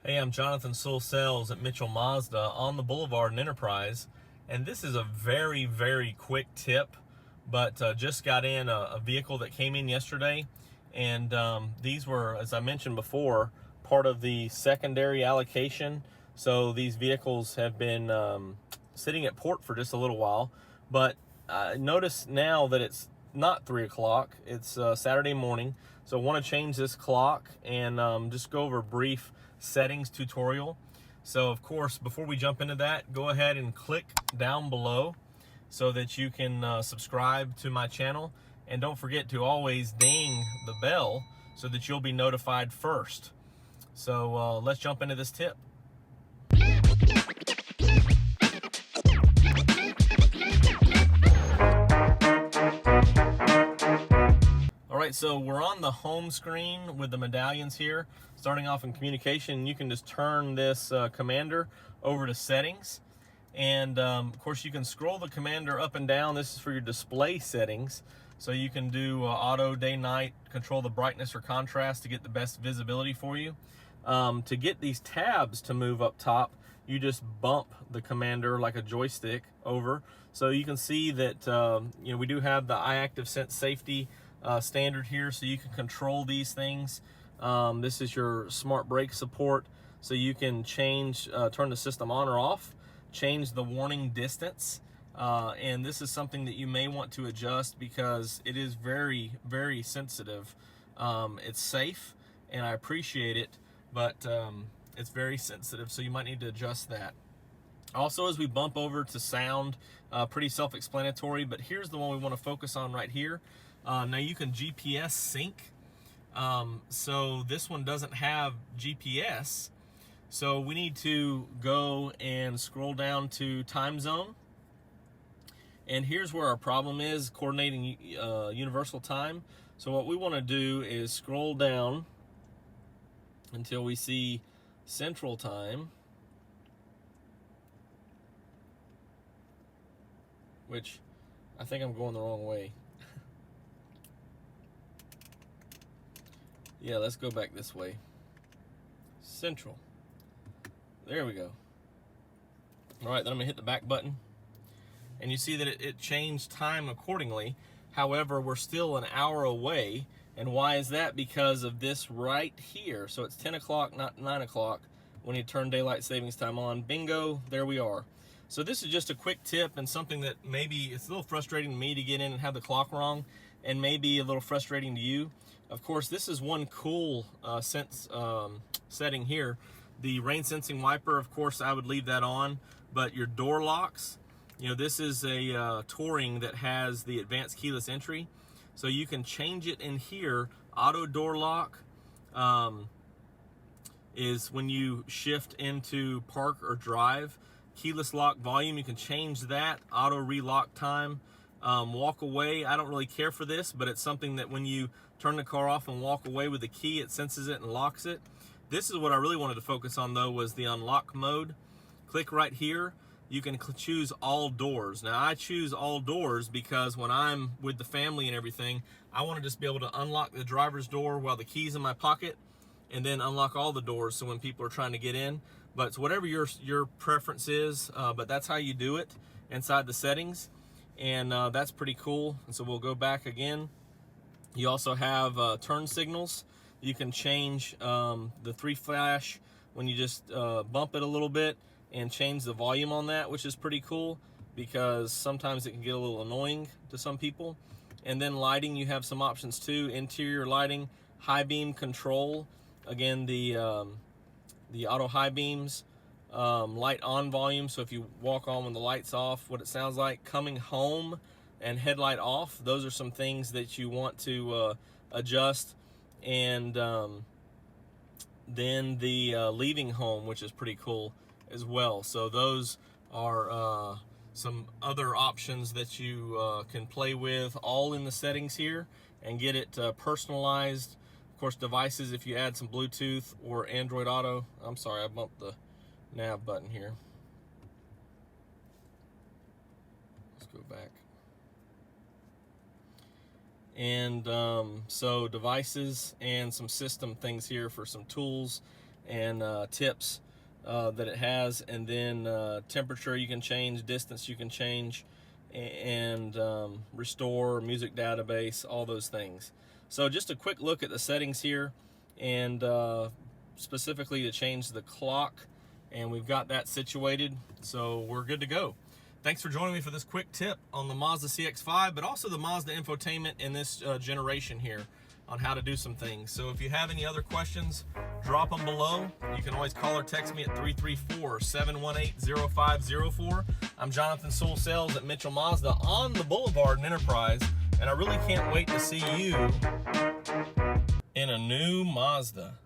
Hey, I'm Jonathan Sewell at Mitchell Mazda on the Boulevard in Enterprise, and this is a very, very quick tip, but just got in a vehicle that came in yesterday, and these were, as I mentioned before, part of the secondary allocation. So these vehicles have been sitting at port for just a little while, but notice now that it's not 3 o'clock, it's Saturday morning, so I want to change this clock and just go over a brief settings tutorial. So of course, before we jump into that, go ahead and click down below so that you can subscribe to my channel, and don't forget to always ding the bell so that you'll be notified first. So let's jump into this tip. Alright, so we're on the home screen with the medallions here. Starting off in communication, you can just turn this commander over to settings. And of course you can scroll the commander up and down. This is for your display settings. So you can do auto, day, night, control the brightness or contrast to get the best visibility for you. To get these tabs to move up top, you just bump the commander like a joystick over. So you can see that we do have the iActive Sense Safety standard here, so you can control these things. This is your smart brake support, so you can change, turn the system on or off, change the warning distance, and this is something that you may want to adjust because it is very, very sensitive. It's safe and I appreciate it, but it's very sensitive, so you might need to adjust that. Also, as we bump over to sound, pretty self-explanatory, but here's the one we want to focus on right here. Now you can GPS sync. So this one doesn't have GPS. So we need to go and scroll down to time zone. And here's where our problem is, coordinating universal time. So what we want to do is scroll down until we see central time, which I think I'm going the wrong way. Yeah, let's go back this way. Central. There we go. All right, then I'm gonna hit the back button. And you see that it changed time accordingly. However, we're still an hour away. And why is that? Because of this right here. So it's 10 o'clock, not 9 o'clock when you turn daylight savings time on. Bingo, there we are. So this is just a quick tip and something that maybe it's a little frustrating to me to get in and have the clock wrong, and maybe a little frustrating to you. Of course, this is one cool setting here. The rain sensing wiper, of course, I would leave that on, but your door locks, this is a Touring that has the advanced keyless entry. So you can change it in here. Auto door lock is when you shift into park or drive. Keyless lock volume, you can change that. Auto relock time. Walk away, I don't really care for this, but it's something that when you turn the car off and walk away with the key, it senses it and locks it. This is what I really wanted to focus on though, was the unlock mode. Click right here. You can choose all doors. Now I choose all doors because when I'm with the family and everything, I want to just be able to unlock the driver's door while the key's in my pocket, and then unlock all the doors so when people are trying to get in. But it's whatever your preference is, but that's how you do it inside the settings. And that's pretty cool. And so we'll go back again. You also have turn signals. You can change the 3 flash when you just bump it a little bit and change the volume on that, which is pretty cool because sometimes it can get a little annoying to some people. And then lighting, you have some options too. Interior lighting, high beam control. Again, the auto high beams. Light on volume, so if you walk on when the light's off, what it sounds like. Coming home and headlight off, those are some things that you want to adjust. And then the leaving home, which is pretty cool as well. So those are some other options that you can play with, all in the settings here, and get it personalized. Of course, devices, if you add some Bluetooth or Android Auto. I'm sorry, I bumped the nav button here. Let's go back. And so devices and some system things here for some tools and tips that it has, and then temperature you can change, distance you can change, and restore, music database, all those things. So just a quick look at the settings here, and specifically to change the clock, and we've got that situated, so we're good to go. Thanks for joining me for this quick tip on the Mazda CX-5, but also the Mazda Infotainment in this generation here on how to do some things. So if you have any other questions, drop them below. You can always call or text me at 334-718-0504. I'm Jonathan Sewell Sales at Mitchell Mazda on the Boulevard in Enterprise, and I really can't wait to see you in a new Mazda.